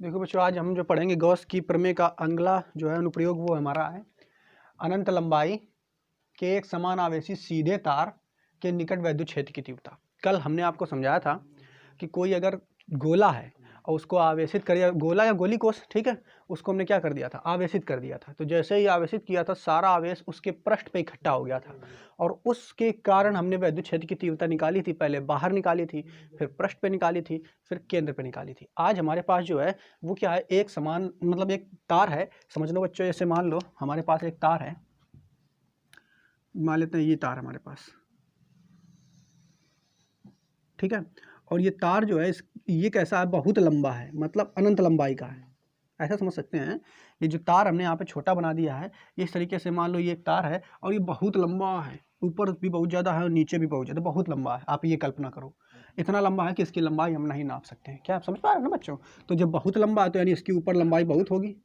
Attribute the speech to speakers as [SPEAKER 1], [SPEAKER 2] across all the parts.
[SPEAKER 1] देखो बच्चों, आज हम जो पढ़ेंगे गॉस की प्रमेय का अगला जो है अनुप्रयोग वो हमारा है अनंत लंबाई के एक समान आवेशी सीधे तार के निकट वैद्युत क्षेत्र की तीव्रता। कल हमने आपको समझाया था कि कोई अगर गोला है और उसको आवेशित कर दिया, गोला या गोली कोष, ठीक है, उसको हमने क्या कर दिया था, आवेशित कर दिया था। तो जैसे ही आवेशित किया था सारा आवेश उसके पृष्ठ पे इकट्ठा हो गया था और उसके कारण हमने वैद्युत क्षेत्र की तीव्रता निकाली थी। पहले बाहर निकाली थी, फिर पृष्ठ पे निकाली थी, फिर केंद्र पे निकाली थी। आज हमारे पास जो है वो क्या है, एक समान मतलब एक तार है। समझ लो बच्चों, जैसे मान लो हमारे पास एक तार है, मान लेते हैं ये तार हमारे पास, ठीक है। और ये तार जो है ये कैसा है, बहुत लंबा है, मतलब अनंत लंबाई का है, ऐसा समझ सकते हैं। ये जो तार हमने यहाँ पे छोटा बना दिया है, इस तरीके से मान लो ये एक तार है और ये बहुत लंबा है, ऊपर भी बहुत ज़्यादा है और नीचे भी बहुत ज़्यादा, बहुत लंबा है। आप ये कल्पना करो, इतना लंबा है कि इसकी लंबाई हम नहीं नाप सकते हैं। क्या आप समझ पा रहे हो ना बच्चों? तो जब बहुत लंबा है तो यानी इसकी ऊपर लंबाई बहुत होगी,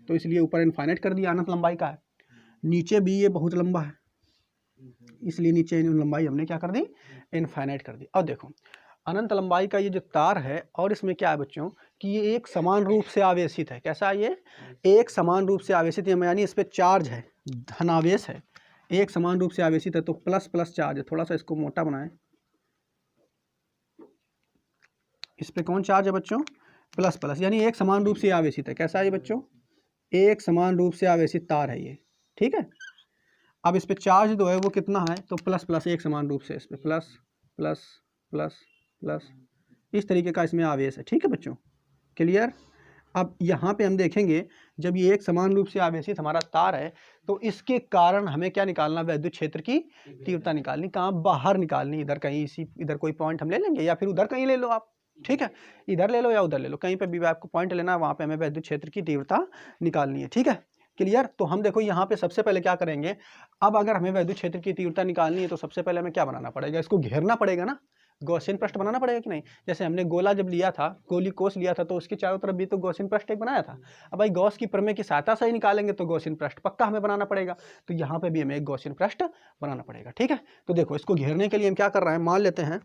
[SPEAKER 1] तो इसलिए ऊपर इनफाइनाइट कर दिया, अनंत लंबाई का है। नीचे भी ये बहुत लंबा है, इसलिए नीचे लंबाई हमने क्या कर दी, इनफाइनाइट कर दी। अब देखो अनंत लंबाई का ये जो तार है और इसमें क्या है बच्चों कि ये एक समान रूप से आवेशित है। कैसा है ये? एक समान रूप से आवेशित है, यानी इस पे चार्ज है, धनावेश है, एक समान रूप से आवेशित है। तो प्लस प्लस चार्ज है, थोड़ा सा इसको मोटा बनाएं। इस पे कौन चार्ज है बच्चों? प्लस प्लस, यानी एक समान रूप से आवेशित है। कैसा है ये बच्चों? एक समान रूप से आवेशित तार है ये, ठीक है। अब इस पे चार्ज जो है वो कितना है, तो प्लस प्लस, एक समान रूप से इस पे प्लस प्लस प्लस प्लस, इस तरीके का इसमें आवेश है, ठीक है बच्चों, क्लियर। अब यहाँ पे हम देखेंगे जब ये एक समान रूप से आवेशित हमारा तार है तो इसके कारण हमें क्या निकालना, वैद्युत क्षेत्र की तीव्रता निकालनी। कहाँ? बाहर निकालनी, इधर कहीं, इसी इधर कोई पॉइंट हम ले लेंगे या फिर उधर कहीं ले लो आप, ठीक है, इधर ले लो या उधर ले लो, कहीं पे भी आपको पॉइंट लेना है, वहाँ पे हमें वैद्युत क्षेत्र की तीव्रता निकालनी है, ठीक है, क्लियर। तो हम देखो यहाँ पे सबसे पहले क्या करेंगे, अब अगर हमें वैद्युत क्षेत्र की तीव्रता निकालनी है तो सबसे पहले हमें क्या बनाना पड़ेगा, इसको घेरना पड़ेगा ना, गॉसियन पृष्ठ बनाना पड़ेगा कि नहीं। जैसे हमने गोला जब लिया था, गोली कोष लिया था, तो उसके चारों तरफ भी तो गॉसियन पृष्ठ एक बनाया था। अब भाई गॉस की प्रमेय की सहायता से ही निकालेंगे तो गॉसियन पृष्ठ पक्का हमें बनाना पड़ेगा, तो यहाँ पे भी हमें एक गॉसियन पृष्ठ बनाना पड़ेगा, ठीक है। तो देखो इसको घेरने के लिए हम क्या कर रहे हैं, मान लेते हैं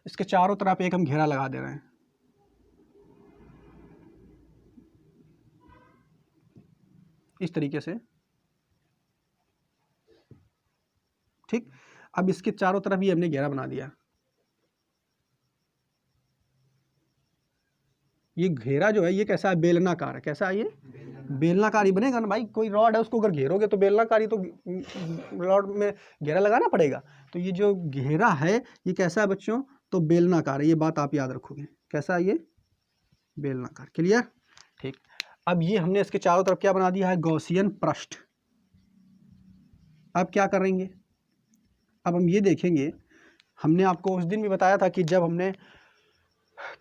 [SPEAKER 1] इसके चारों तरफ एक हम घेरा लगा दे रहे हैं, इस तरीके से, ठीक। अब इसके चारों तरफ ही हमने घेरा बना दिया। ये घेरा जो है ये कैसा है, बेलनाकार है। कैसा है ये? बेलनाकार ही बनेगा ना भाई, कोई रॉड है उसको अगर घेरोगे तो बेलनाकार ही, तो रॉड में घेरा लगाना पड़ेगा। तो ये जो घेरा है ये कैसा है बच्चों, तो बेलनाकार है, ये बात आप याद रखोगे। कैसा है ये? बेलनाकार, क्लियर, ठीक। अब ये हमने इसके चारों तरफ क्या बना दिया है, गॉसियन पृष्ठ। अब क्या करेंगे, अब हम ये देखेंगे, हमने आपको उस दिन भी बताया था कि जब हमने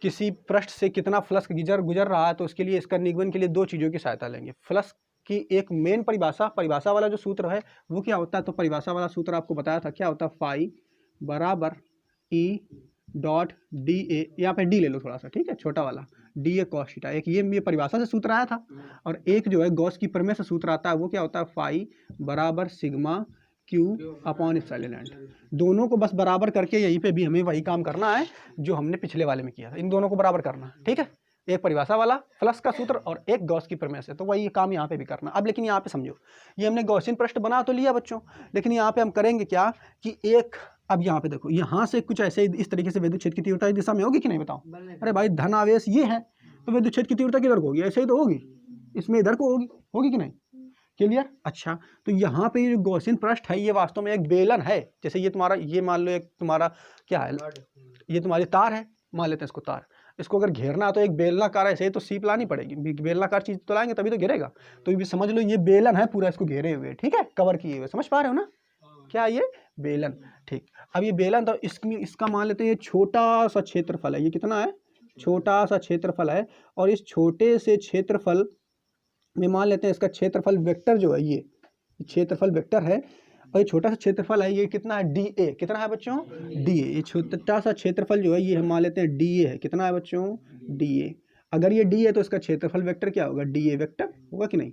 [SPEAKER 1] किसी पृष्ठ से कितना फ्लक्स गुजर रहा है तो उसके लिए, इसका निगमन के लिए दो चीज़ों की सहायता लेंगे। फ्लक्स की एक मेन परिभाषा वाला जो सूत्र है वो क्या होता है, तो परिभाषा वाला सूत्र आपको बताया था, क्या होता है, फाई बराबर ई डॉट डी ए, यहाँ पे डी ले लो थोड़ा सा, ठीक है, छोटा वाला, डी ए कॉस थीटा। एक ये परिभाषा से सूत्र आया था, और एक जो है गॉस की प्रमेय से सूत्र आता है, वो क्या होता है, फाई बराबर sigma Q upon epsilon not. दोनों को बस बराबर करके यहीं पे भी हमें वही काम करना है जो हमने पिछले वाले में किया था, इन दोनों को बराबर करना, ठीक है। एक परिभाषा वाला फ्लक्स का सूत्र और एक गॉस की प्रमेय से, तो वही काम यहाँ पे भी करना। अब लेकिन यहाँ पे समझो, ये हमने गॉसियन पृष्ठ बना तो लिया बच्चों, लेकिन यहाँ पे हम करेंगे क्या कि एक, अब यहाँ पे देखो, यहाँ से कुछ ऐसे इस तरीके से विद्युत क्षेत्र की तीव्रता इस दिशा में होगी कि नहीं, बताओ। अरे भाई धन आवेश ये है, तो विद्युत क्षेत्र की तीव्रता किधर को होगी, ऐसे ही तो होगी, इसमें इधर को होगी, होगी कि नहीं, क्लियर। अच्छा, तो यहाँ पे ये जो गॉसियन पृष्ठ है ये वास्तव में एक बेलन है। जैसे ये तुम्हारा, ये मान लो एक तुम्हारा क्या है, ये तुम्हारी तार है, मान लेते हैं इसको तार, इसको अगर घेरना है तो एक बेलनाकार, ऐसे ही तो सीप लानी पड़ेगी, बेलनाकार चीज तो लाएंगे तभी तो घेरेगा। तो ये समझ लो ये बेलन है पूरा, इसको घेरे हुए, ठीक है, कवर किए हुए, समझ पा रहे हो ना, क्या ये बेलन, ठीक। अब ये बेलन, तो इसका मान लेते हैं ये छोटा सा क्षेत्रफल है, ये कितना है, छोटा सा क्षेत्रफल है, और इस छोटे से क्षेत्रफल में मान लेते हैं इसका क्षेत्रफल वेक्टर जो है, ये क्षेत्रफल वेक्टर है, और ये छोटा सा क्षेत्रफल है, ये कितना है, डी ए, कितना है बच्चों, डी ए। ये छोटा सा क्षेत्रफल जो है ये हम मान लेते हैं डी ए है, कितना है बच्चों, डी ए। अगर ये डी है तो इसका क्षेत्रफल वेक्टर क्या होगा, डी ए वेक्टर होगा कि नहीं,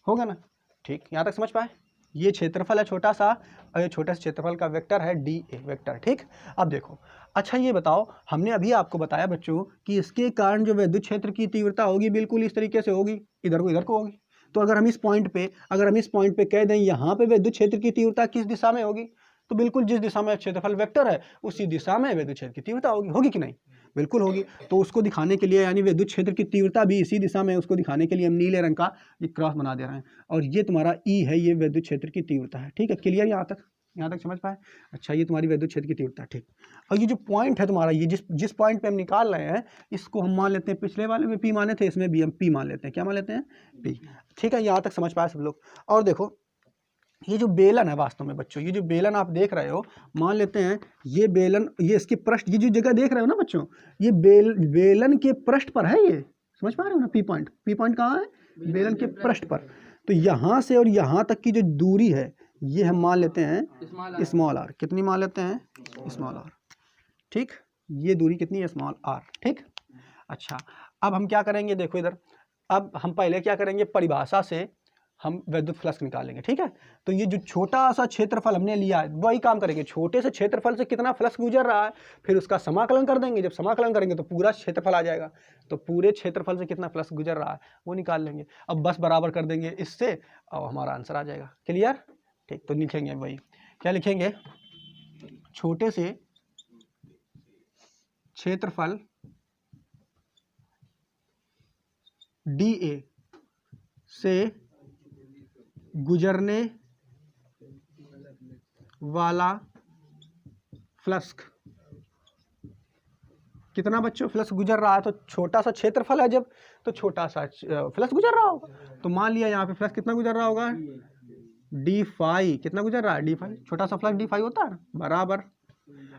[SPEAKER 1] होगा ना, ठीक। यहाँ तक समझ पाए, ये क्षेत्रफल है छोटा सा, और ये छोटे से क्षेत्रफल का वेक्टर है डी ए वेक्टर, ठीक। अब देखो, अच्छा ये बताओ, हमने अभी आपको बताया बच्चों कि इसके कारण जो विद्युत क्षेत्र की तीव्रता होगी बिल्कुल इस तरीके से होगी, इधर को होगी। तो अगर हम इस पॉइंट पे कह दें यहाँ पे विद्युत क्षेत्र की तीव्रता किस दिशा में होगी, तो बिल्कुल जिस दिशा में क्षेत्रफल वेक्टर है उसी दिशा में विद्युत क्षेत्र की तीव्रता होगी कि नहीं? बिल्कुल होगी। तो उसको दिखाने के लिए, यानी विद्युत क्षेत्र की तीव्रता भी इसी दिशा में, उसको दिखाने के लिए हम नीले रंग का ये क्रॉस बना दे रहे हैं। और ये तुम्हारा ई है, ये विद्युत क्षेत्र की तीव्रता है। ठीक है, क्लियर यहाँ तक समझ पाए? अच्छा, ये तुम्हारी विद्युत क्षेत्र की तीव्रता। ठीक, और ये जो पॉइंट है तुम्हारा, ये जिस पॉइंट पे हम निकाल रहे हैं, इसको हम मान लेते हैं, पिछले वाले में पी माने थे, इसमें भी हम पी मान लेते हैं। क्या मान लेते हैं? पी। ठीक है, यहाँ तक समझ पाए सब लोग? और देखो, ये जो बेलन है वास्तव में बच्चों, ये जो बेलन आप देख रहे हो, मान लेते हैं ये बेलन, ये इसके पृष्ठ, ये जो जगह देख रहे हो ना बच्चों, ये बेलन के पृष्ठ पर है। ये समझ पा रहे हो ना? पी पॉइंट कहाँ है? बेलन के पृष्ठ पर। तो यहाँ से और यहाँ तक की जो दूरी है, ये हम मान लेते हैं स्मॉल आर। कितनी मान लेते हैं? Small R. ठीक, ये दूरी कितनी है? Small R. ठीक, अच्छा, अब हम क्या करेंगे, देखो इधर, अब हम पहले क्या करेंगे, परिभाषा से हम विद्युत फ्लक्स निकालेंगे। ठीक है, तो ये जो छोटा सा क्षेत्रफल हमने लिया है, वही काम करेंगे। छोटे से क्षेत्रफल से कितना फ्लक्स गुजर रहा है, फिर उसका समाकलन कर देंगे। जब समाकलन करेंगे तो पूरा क्षेत्रफल आ जाएगा, तो पूरे क्षेत्रफल से कितना फ्लक्स गुजर रहा है वो निकाल लेंगे। अब बस बराबर कर देंगे इससे और हमारा आंसर आ जाएगा। क्लियर? ठीक, तो लिखेंगे वही, क्या लिखेंगे? छोटे से क्षेत्रफल DA से गुजरने वाला फ्लक्स कितना बच्चों फ्लक्स गुजर रहा है? तो छोटा सा क्षेत्रफल है जब, तो छोटा सा फ्लक्स गुजर रहा होगा। तो मान लिया यहाँ पे फ्लक्स कितना गुजर रहा होगा? d5। कितना गुजर रहा है? d5। छोटा सा फ्लक्स d5 होता है ना, बराबर।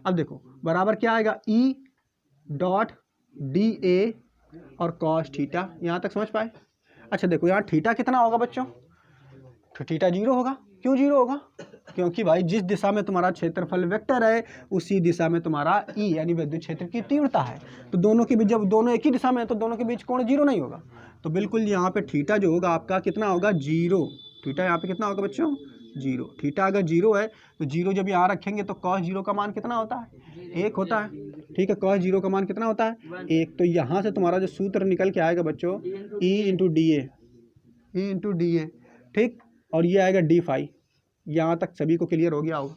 [SPEAKER 1] अब देखो बराबर क्या आएगा? E डॉट DA और cos थीटा। यहाँ तक समझ पाए? अच्छा देखो, यहाँ थीटा कितना होगा बच्चों? तो थीटा 0 होगा। क्यों 0 होगा? क्योंकि भाई जिस दिशा में तुम्हारा क्षेत्रफल वेक्टर है उसी दिशा में तुम्हारा ई यानी विद्युत क्षेत्र की तीव्रता है। तो दोनों के बीच, जब दोनों एक ही दिशा में है तो दोनों के बीच कोण 0 नहीं होगा। तो बिल्कुल यहाँ पे थीटा जो होगा आपका कितना होगा? 0। थीटा यहाँ पे कितना होगा बच्चों? 0। थीटा अगर 0 है तो 0 जब यहाँ रखेंगे तो cos 0 का मान कितना होता है? 1 होता है। ठीक है, cos 0 का मान कितना होता है? 1। तो यहाँ से तुम्हारा जो सूत्र निकल के आएगा बच्चों, E इंटू डी ए। ठीक, और ये आएगा d5। यहाँ तक सभी को क्लियर हो गया होगा?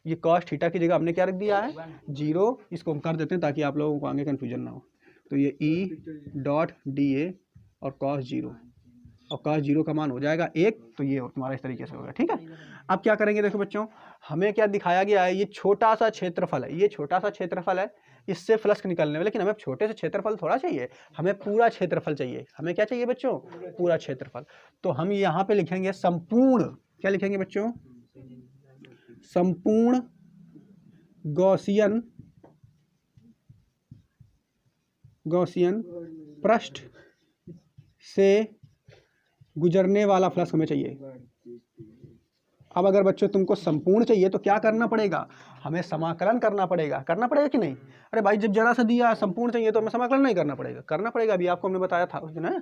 [SPEAKER 1] ये cos थीटा की जगह हमने क्या रख दिया है? 0। इसको हम कर देते हैं ताकि आप लोगों को आगे कन्फ्यूजन ना हो। तो ये E डॉट DA और cos 0, और cos 0 का मान हो जाएगा 1। तो ये तुम्हारा इस तरीके से होगा। ठीक है, अब क्या करेंगे, देखो बच्चों, हमें क्या दिखाया गया है? ये छोटा सा क्षेत्रफल है, ये छोटा सा क्षेत्रफल है, इससे फ्लक्स निकलने में, लेकिन हमें छोटे से क्षेत्रफल थोड़ा चाहिए, हमें पूरा क्षेत्रफल चाहिए। हमें क्या चाहिए बच्चों? पूरा क्षेत्रफल। तो हम यहाँ पे लिखेंगे संपूर्ण, क्या लिखेंगे बच्चों? संपूर्ण गॉसियन पृष्ठ से गुजरने वाला फ्लक्स हमें चाहिए। अब अगर बच्चों तुमको संपूर्ण चाहिए तो क्या करना पड़ेगा? हमें समाकलन करना पड़ेगा कि नहीं? अरे भाई जब जरा सा दिया संपूर्ण चाहिए तो हमें समाकलन नहीं करना पड़ेगा? करना पड़ेगा, अभी आपको हमने बताया था उस दिन है।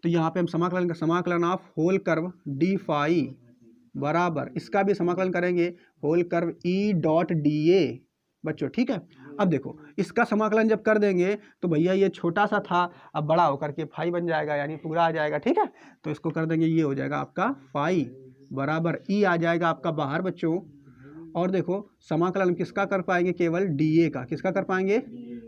[SPEAKER 1] तो यहाँ पे हम समाकलन ऑफ होल कर्व d5 बराबर, इसका भी समाकलन करेंगे, whole curve E dot DA बच्चों। ठीक है, अब देखो इसका समाकलन जब कर देंगे तो भैया ये छोटा सा था, अब बड़ा होकर के फाई बन जाएगा, यानी पूरा आ जाएगा। ठीक है, तो इसको कर देंगे, ये हो जाएगा आपका फाई बराबर E आ जाएगा आपका बाहर बच्चों। और देखो समाकलन किसका कर पाएंगे? केवल DA का। किसका कर पाएंगे?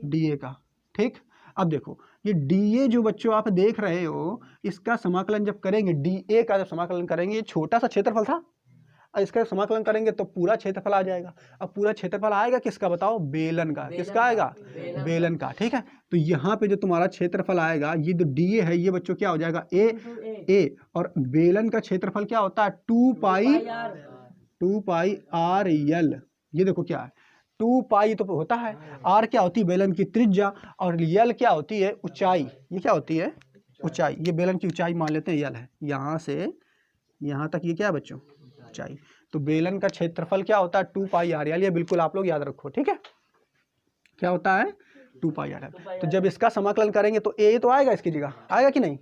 [SPEAKER 1] DA का। ठीक, अब देखो ये DA जो बच्चों आप देख रहे हो, इसका समाकलन जब करेंगे, DA का जब समाकलन करेंगे, ये छोटा सा क्षेत्रफल था, इसका समाकलन करेंगे तो पूरा क्षेत्रफल आ जाएगा। अब पूरा क्षेत्रफल आएगा किसका बताओ? बेलन का। किसका आएगा? बेलन का। ठीक है, तो यहाँ पे जो तुम्हारा क्षेत्रफल आएगा, ये जो DA है ये बच्चों क्या हो जाएगा? A। और बेलन का क्षेत्रफल क्या होता है? 2 पाई RL। ये देखो क्या है? 2 पाई तो होता है, R क्या होती है? बेलन की त्रिज्या, और L क्या होती है? ऊंचाई। ये क्या होती है? ऊंचाई। ये बेलन की ऊंचाई मान लेते हैं L है, यहाँ से यहाँ तक ये क्या है बच्चों? ऊंचाई। तो बेलन का क्षेत्रफल क्या होता है? 2 पाई RL। ये बिल्कुल आप लोग याद रखो। ठीक है, क्या होता है? 2 पाई RL। तो जब इसका समाकलन करेंगे तो A तो आएगा इसकी जगह, आएगा कि नहीं?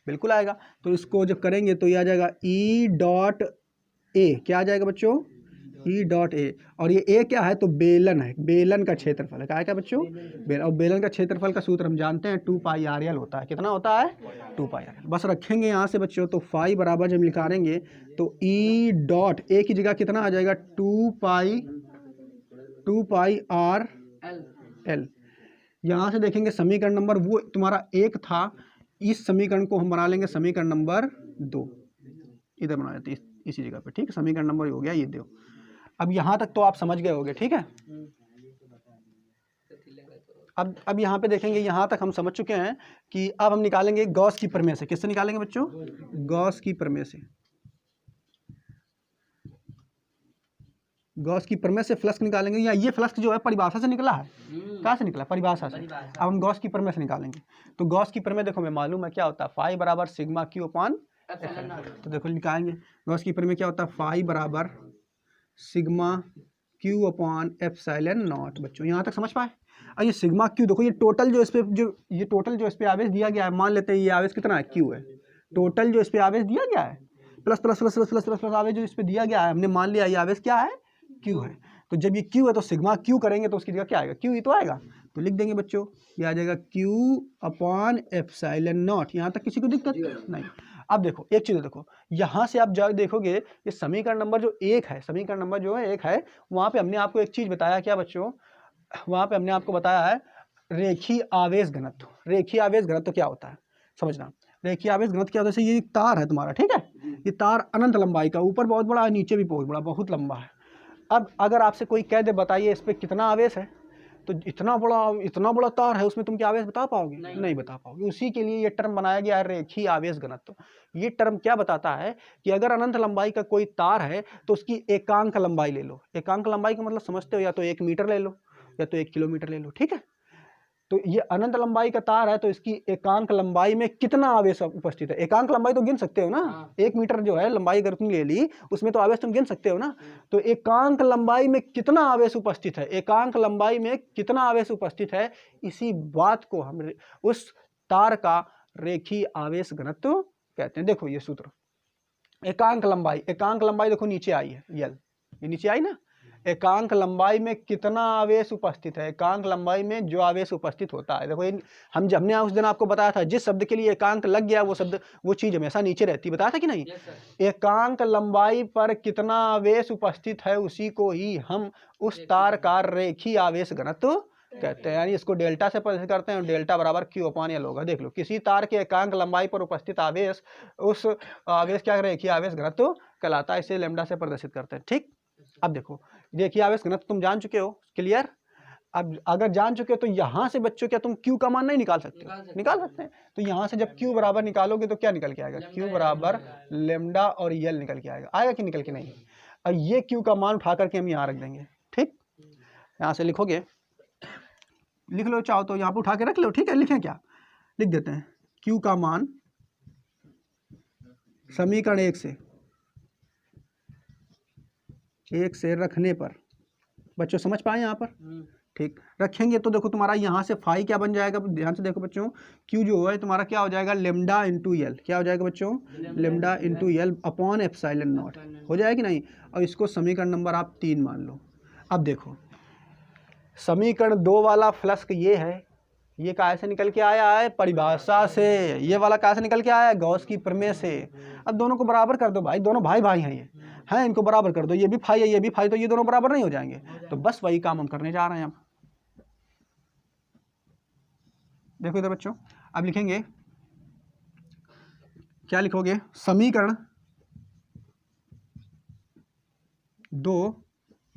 [SPEAKER 1] बिल्कुल आएगा। तो इसको जब करेंगे तो ये आ जाएगा E डॉट A। क्या आ जाएगा बच्चों? ई डॉट ए, और ये ए क्या है तो बेलन है, बेलन का क्षेत्रफल है। क्या है क्या बच्चों? बेलन। और बेलन का क्षेत्रफल का सूत्र हम जानते हैं 2 पाई आर एल होता है। कितना होता है? 2 पाई आर एल। बस रखेंगे यहाँ से बच्चों, तो फाई बराबर जब निकालेंगे तो ई डॉट ए की जगह कितना आ जाएगा 2 पाई आर एल। यहाँ से देखेंगे समीकरण नंबर वो तुम्हारा 1 था, इस समीकरण को हम बना लेंगे समीकरण नंबर 2, इधर बना देते इसी जगह पे। ठीक है, समीकरण नंबर हो गया ये दो। अब यहाँ तक तो आप समझ गए होंगे। ठीक है, अब यहाँ पे देखेंगे, यहाँ तक हम समझ चुके हैं कि अब हम निकालेंगे गॉस की प्रमेय से। किससे निकालेंगे बच्चों? गॉस की प्रमेय से। गॉस की प्रमेय से फ्लक्स निकालेंगे, या ये फ्लक्स जो है परिभाषा से निकला है। कहाँ से निकला? परिभाषा से। अब हम गॉस की प्रमेय से निकालेंगे। तो गॉस की प्रमेय देखो, मैं मालूम है क्या होता है, फाई बराबर सिग्मा क्यू अपॉन। तो देखो निकालेंगे गॉस की प्रमेय क्या होता है, फाई बराबर sigma Q upon epsilon not. बच्चों यहाँ तक समझ पाए? और ये सिग्मा क्यू देखो, ये टोटल जो इस पे इस पे आवेश दिया गया है, मान लेते हैं ये आवेश कितना है, क्यू है। टोटल जो इस पे आवेश दिया गया है plus plus plus plus plus plus plus आवेश जो इस पे दिया गया है, हमने मान लिया ये आवेश क्या है, क्यू है। तो जब ये क्यू है तो सिग्मा क्यू करेंगे तो उसकी जगह क्या आएगा, क्यू ही तो आएगा। तो लिख देंगे बच्चों, ये आ जाएगा क्यू अपॉन एप्सिलॉन नॉट। यहाँ तक किसी को दिक्कत नहीं? अब देखो एक चीज़ देखो, यहाँ से आप जब देखोगे ये समीकरण नंबर जो 1 है, समीकरण नंबर जो है 1 है, वहाँ पे हमने आपको एक चीज़ बताया क्या बच्चों, वहाँ पे हमने आपको बताया है रेखीय आवेश घनत्व। रेखीय आवेश घनत्व क्या होता है समझना। रेखीय आवेश घनत्व क्या होता है, ये एक तार है तुम्हारा, ठीक है, ये तार अनंत लंबाई का, ऊपर बहुत बड़ा है नीचे भी बहुत बड़ा, बहुत लंबा है। अब अगर आपसे कोई कह दे बताइए इस पर कितना आवेश है, तो इतना बड़ा तार है, उसमें तुम क्या आवेश बता पाओगे? नहीं बता पाओगे। उसी के लिए ये टर्म बनाया गया है रेखीय आवेश घनत्व। ये टर्म क्या बताता है कि अगर अनंत लंबाई का कोई तार है तो उसकी एकांक लंबाई ले लो। एकांक लंबाई का मतलब समझते हो, या तो 1 मीटर ले लो या तो 1 किलोमीटर ले लो, ठीक है। तो ये अनंत लंबाई का तार है तो इसकी एकांक लंबाई में कितना आवेश उपस्थित है। एकांक लंबाई तो गिन सकते हो ना, 1 मीटर जो है लंबाई अगर तुम ले ली, उसमें तो आवेश तुम गिन सकते हो ना। तो एकांक लंबाई में कितना आवेश उपस्थित है, एकांक लंबाई में कितना आवेश उपस्थित है, इसी बात को हम उस तार का रेखीय आवेश घनत्व कहते हैं। देखो ये सूत्र, एकांक लंबाई देखो नीचे आई है, यल ये नीचे आई ना। एकांक लंबाई में कितना आवेश उपस्थित है, एकांक लंबाई में जो आवेश उपस्थित होता है। देखो हमने उस दिन आपको बताया था, जिस शब्द के लिए एकांक लग गया वो शब्द वो चीज हमेशा नीचे रहती है, बताया था कि नहीं। एकांक लंबाई पर कितना आवेश उपस्थित है, उसी को ही हम उस तार का रेखीय आवेश घनत्व कहते हैं। यानी इसको डेल्टा से प्रदर्शित करते हैं, डेल्टा बराबर क्यू अपॉन एल होगा। देख लो, किसी तार के एकांक लंबाई पर उपस्थित आवेश, उस आवेश क्या रेखीय आवेश घनत्व कहलाता है, इसे लैम्डा से प्रदर्शित करते हैं। ठीक, अब देखो रेखीय आवेश घनत्व तुम जान चुके हो, क्लियर। अब अगर जान चुके हो तो यहाँ से बच्चों क्या तुम Q का मान नहीं निकाल सकते? निकाल सकते हैं। तो यहाँ से जब Q बराबर निकालोगे तो क्या निकल के आएगा, Q बराबर लेमडा और यल निकल के आएगा। आएगा कि निकल के नहीं? और ये Q का मान उठा करके हम यहाँ रख देंगे। ठीक, यहाँ से लिखोगे, लिख लो चाहो तो यहाँ पे उठा के रख लो। ठीक है, लिखें क्या, लिख देते हैं Q का मान समीकरण 1 से रखने पर, बच्चों समझ पाए यहाँ पर? ठीक, रखेंगे तो देखो तुम्हारा यहाँ से फाई क्या बन जाएगा, ध्यान से देखो बच्चों, Q जो है तुम्हारा क्या हो जाएगा, लेमडा इंटू यल। क्या हो जाएगा बच्चों, lambda into L upon epsilon not. हो जाएगा कि नहीं। और इसको समीकरण नंबर आप 3 मान लो। अब देखो समीकरण 2 वाला फ्लक्स ये है, ये कहाँ से निकल के आया है, परिभाषा से। ये वाला कहाँ से निकल के आया है, गॉस की प्रमेय से। अब दोनों को बराबर कर दो भाई, दोनों भाई भाई हैं, ये हैं, इनको बराबर कर दो, ये भी फाई है ये भी फाई, तो ये दोनों बराबर नहीं हो जाएंगे। तो बस वही काम हम करने जा रहे हैं। अब देखो इधर बच्चों, अब लिखेंगे क्या लिखोगे, समीकरण 2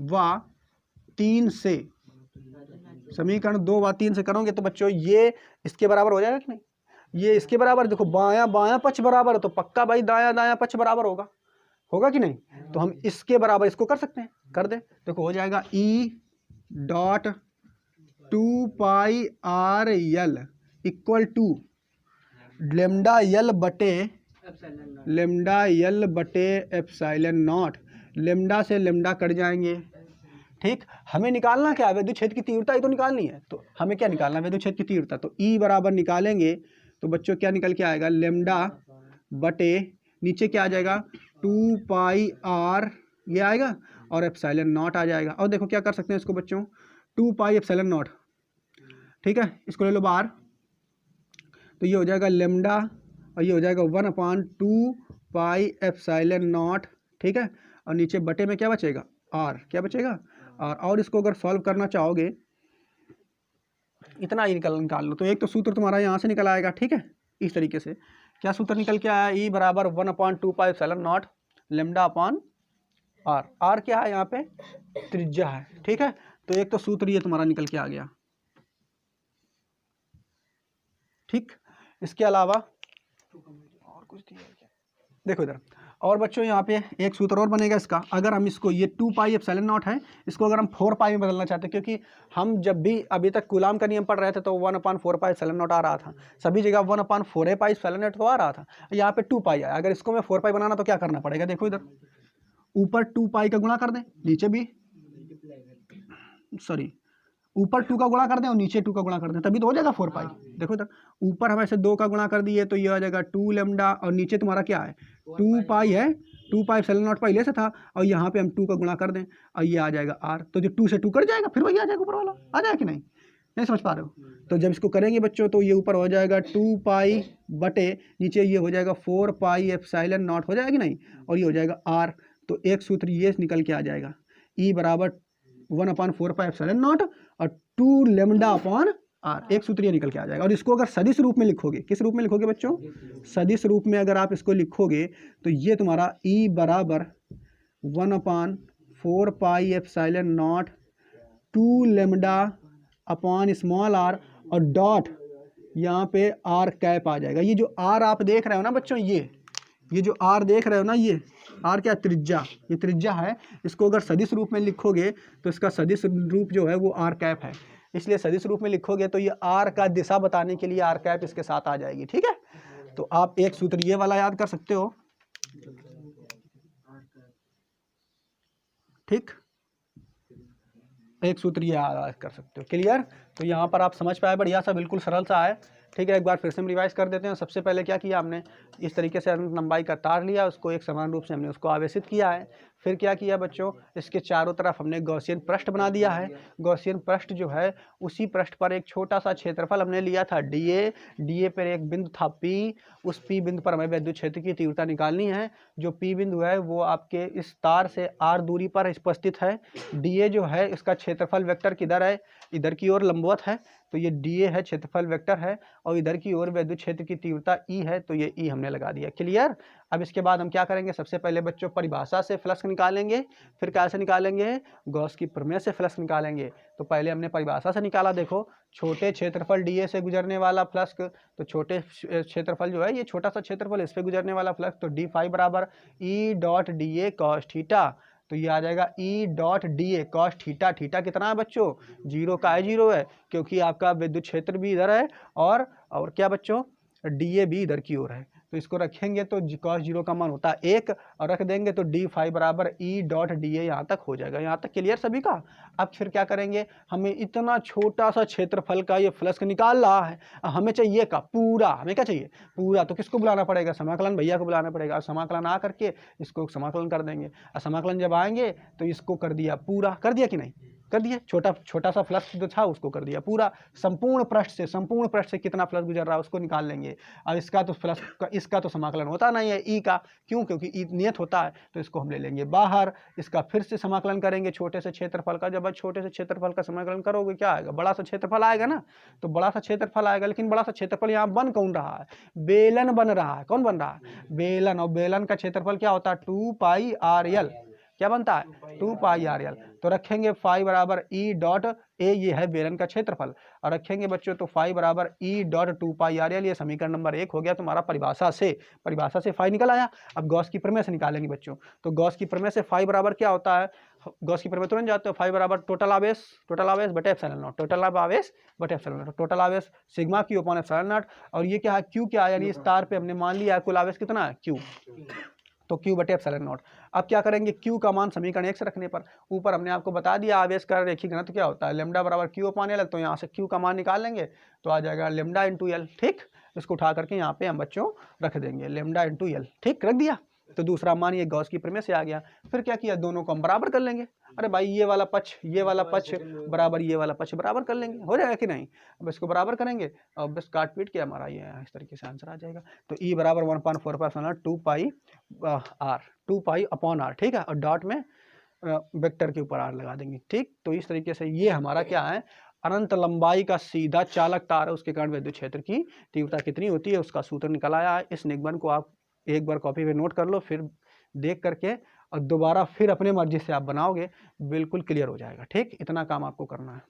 [SPEAKER 1] व 3 से, समीकरण 2 व 3 से करोगे तो बच्चों ये इसके बराबर हो जाएगा कि नहीं। ये इसके बराबर, देखो बायां बायां पक्ष बराबर है तो पक्का भाई दायां दायां पक्ष बराबर होगा, होगा कि नहीं। तो हम इसके बराबर इसको कर सकते हैं, कर दे। देखो हो जाएगा E dot 2 pi r l equal to lambda l बटे एप्सिलॉन नॉट। लेमडा से लेमडा कट जाएंगे। ठीक, हमें निकालना क्या है, विद्युत क्षेत्र की तीव्रता ही तो निकालनी है। तो हमें क्या निकालना है, विद्युत क्षेत्र की तीव्रता। तो E बराबर निकालेंगे तो बच्चों क्या निकल के आएगा, लेमडा बटे नीचे क्या आ जाएगा 2 पाई आर, ये आएगा, और एप्सिलॉन नॉट आ जाएगा। और देखो क्या कर सकते हैं इसको बच्चों, 2 पाई एप्सिलॉन नॉट, ठीक है, इसको ले लो बाहर, तो ये हो जाएगा लेमडा और ये हो जाएगा 1/2 पाई एप्सिलॉन नॉट, ठीक है। और नीचे बटे में क्या बचेगा, आर, क्या बचेगा आर। और इसको अगर सॉल्व करना चाहोगे इतना ही निकाल लो, तो एक तो सूत्र तुम्हारा यहाँ से निकल आएगा, ठीक है। इस तरीके से क्या सूत्र निकल के आया, ई बराबर 1/2 pi epsilon naught lambda upon R. R क्या है यहाँ पे, त्रिज्या है, ठीक है। तो एक तो सूत्र ये तुम्हारा निकल के आ गया, ठीक। इसके अलावा और कुछ दिया है क्या, देखो इधर। और बच्चों यहाँ पे एक सूत्र और बनेगा इसका, अगर हम इसको, ये 2 पाई एप्सिलॉन नॉट है, इसको अगर हम 4 पाई में बदलना चाहते हैं, क्योंकि हम जब भी अभी तक कूलाम का नियम पढ़ रहे थे तो 1/4 पाई एप्सिलॉन नॉट आ रहा था, सभी जगह 1/4 पाई एप्सिलॉन नॉट तो आ रहा था, यहाँ पे 2 पाई आया। अगर इसको मैं 4 पाई बनाना तो क्या करना पड़ेगा, देखो इधर, ऊपर 2 पाई का गुणा कर दें, नीचे भी, सॉरी, ऊपर 2 का गुणा कर दें और नीचे 2 का गुणा कर दें, तभी तो हो जाएगा 4 पाई। देखो इधर, ऊपर हम ऐसे 2 का गुणा कर दिए तो ये आ जाएगा 2 लेमडा, और नीचे तुम्हारा क्या है 2 पाई है, 2 पाई एप्सिलॉन नॉट पहले से था, और यहाँ पे हम 2 का गुणा कर दें और ये आ जाएगा आर। तो जो 2 से 2 कट जाएगा, फिर वही आ जाएगा ऊपर वाला, आ जाएगा कि नहीं, नहीं समझ पा रहे हो। तो जब इसको करेंगे बच्चों तो ये ऊपर हो जाएगा 2 पाई बटे नीचे ये हो जाएगा 4 पाई एप्सिलॉन नॉट, हो जाएगा कि नहीं, और ये हो जाएगा आर। तो एक सूत्र ये निकल के आ जाएगा, ई बराबर 1/4 पाई एप्सिलॉन नॉट और 2 लेमडा अपॉन आर, एक सूत्र ये निकल के आ जाएगा। और इसको अगर सदिश रूप में लिखोगे, किस रूप में लिखोगे बच्चों, सदिश रूप में अगर आप इसको लिखोगे तो ये तुम्हारा ई बराबर 1/4 pi epsilon naught 2 lambda upon small R और डॉट यहाँ पे आर कैप आ जाएगा। ये जो आर आप देख रहे हो ना बच्चों, ये जो आर देख रहे हो ना, ये आर क्या, त्रिज्या, ये त्रिज्या है। इसको अगर सदिश रूप में लिखोगे तो इसका सदिश रूप जो है वो आर कैप है, इसलिए सदिश रूप में लिखोगे तो ये आर का दिशा बताने के लिए आर कैप इसके साथ आ जाएगी, ठीक है। तो आप एक सूत्र ये वाला याद कर सकते हो, ठीक, एक सूत्र ये याद कर सकते हो, क्लियर। तो यहाँ पर आप समझ पाए, बढ़िया सा, बिल्कुल सरल सा है, ठीक है। एक बार फिर से हम रिवाइज कर देते हैं। सबसे पहले क्या किया हमने, इस तरीके से अनंत लंबाई का तार लिया, उसको एक समान रूप से हमने उसको आवेशित किया है। फिर क्या किया बच्चों, इसके चारों तरफ हमने गॉसियन पृष्ठ बना दिया है। गॉसियन पृष्ठ जो है, उसी पृष्ठ पर एक छोटा सा क्षेत्रफल हमने लिया था डीए पर एक बिंदु था पी, उस पी बिंदु पर हमें विद्युत क्षेत्र की तीव्रता निकालनी है। जो पी बिंदु है वो आपके इस तार से आर दूरी पर उपस्थित है। डीए जो है इसका क्षेत्रफल वेक्टर किधर है, इधर की ओर लंबवत है, तो ये डीए है, क्षेत्रफल वेक्टर है, और इधर की ओर विद्युत क्षेत्र की तीव्रता ई है, तो ये ई हमने लगा दिया, क्लियर। अब इसके बाद हम क्या करेंगे, सबसे पहले बच्चों परिभाषा से फ्लक्स निकालेंगे, फिर कैसे निकालेंगे, गॉस की प्रमेय से फ्लक्स निकालेंगे। तो पहले हमने परिभाषा से निकाला, देखो छोटे क्षेत्रफल डीए से गुजरने वाला फ्लक्स, तो छोटे क्षेत्रफल जो है, ये छोटा सा क्षेत्रफल, इस पे गुजरने वाला फ्लक्स, तो डी फाई बराबर E dot D A cos theta. तो ये आ जाएगा E dot D A cos theta. Theta कितना है बच्चों, 0 का है, 0 है, क्योंकि आपका विद्युत क्षेत्र भी इधर है और क्या बच्चों, डी ए भी इधर की ओर है। तो इसको रखेंगे तो कॉस 0 का मान होता है 1, और रख देंगे तो डी फाई बराबर ई डॉट डी ए, यहाँ तक हो जाएगा। यहाँ तक क्लियर सभी का। अब फिर क्या करेंगे, हमें इतना छोटा सा क्षेत्रफल का ये फ्लक्स निकाल रहा है, हमें चाहिए का पूरा, हमें क्या चाहिए पूरा। तो किसको बुलाना पड़ेगा, समाकलन भैया को बुलाना पड़ेगा। और समाकलन आ करके इसको समाकलन कर देंगे, और समाकलन जब आएंगे तो इसको कर दिया पूरा, कर दिया कि नहीं, कर दिया। छोटा सा फ्लक्स जो था उसको कर दिया पूरा। संपूर्ण पृष्ठ से कितना फ्लक्स गुजर रहा है उसको निकाल लेंगे। अब इसका तो फ्लक्स का, इसका तो समाकलन होता नहीं है ई का, क्यों, क्योंकि ई नियत होता है, तो इसको हम ले लेंगे बाहर। इसका फिर से समाकलन करेंगे छोटे से क्षेत्रफल का। जब छोटे से क्षेत्रफल का समाकलन करोगे क्या आएगा, बड़ा सा क्षेत्रफल आएगा ना, तो बड़ा सा क्षेत्रफल आएगा। लेकिन बड़ा सा क्षेत्रफल यहाँ बन कौन रहा है, बेलन बन रहा है। कौन बन रहा है, बेलन। और बेलन का क्षेत्रफल क्या होता है, 2 पाई आर एल, क्या बनता है 2 पाई आर एल। तो रखेंगे फाई बराबर ई डॉट ए, ये है बेलन का क्षेत्रफल, और रखेंगे बच्चों तो फाई बराबर E dot 2 pi R L. ये समीकरण नंबर 1 हो गया तुम्हारा। परिभाषा से फाई निकल आया। अब गॉस की प्रमेय से निकालेंगे बच्चों। तो गॉस की प्रमेय से फाई बराबर क्या होता है, गॉस की प्रमेय तुरंत जाते हो, फाई बराबर टोटल आवेश बटे एप्सिलॉन नॉट, टोटल आवेश बटे एप्सिलॉन नॉट, टोटल आवेश sigma Q upon epsilon not. और ये क्या है, क्यू क्या है, यानी इस तार पे हमने मान लिया कुल आवेश कितना है, क्यू, तो क्यू बटे एप्सिलॉन नॉट। अब क्या करेंगे, क्यू का मान समीकरण 1 से रखने पर, ऊपर हमने आपको बता दिया आवेश का रेखीय घनत्व क्या होता है, लेमडा बराबर क्यू अपॉन एल। तो यहाँ से क्यू का मान निकाल लेंगे तो आ जाएगा लेमडा इंटू एल, ठीक। इसको उठा करके यहाँ पे हम बच्चों रख देंगे लेमडा इंटू एल, ठीक, रख दिया। तो दूसरा मान ये गॉस की प्रमेय से आ गया। फिर क्या किया, दोनों को हम बराबर कर लेंगे। अरे भाई ये वाला पक्ष बराबर ये वाला पक्ष बराबर कर लेंगे, हो जाएगा कि नहीं। अब इसको बराबर करेंगे और बस काट पीट के हमारा ये इस तरीके से आंसर आ जाएगा। तो ई बराबर 1/4 2 pi are, 2 pi upon are, ठीक है। और डॉट में वेक्टर के ऊपर आर लगा देंगे, ठीक। तो इस तरीके से ये हमारा क्या है, अनंत लंबाई का सीधा चालक तार है, उसके कारण विद्युत क्षेत्र की तीव्रता कितनी होती है उसका सूत्र निकल आया है। इस निगमन को आप एक बार कॉपी पे नोट कर लो, फिर देख करके और दोबारा फिर अपने मर्जी से आप बनाओगे, बिल्कुल क्लियर हो जाएगा, ठीक। इतना काम आपको करना है।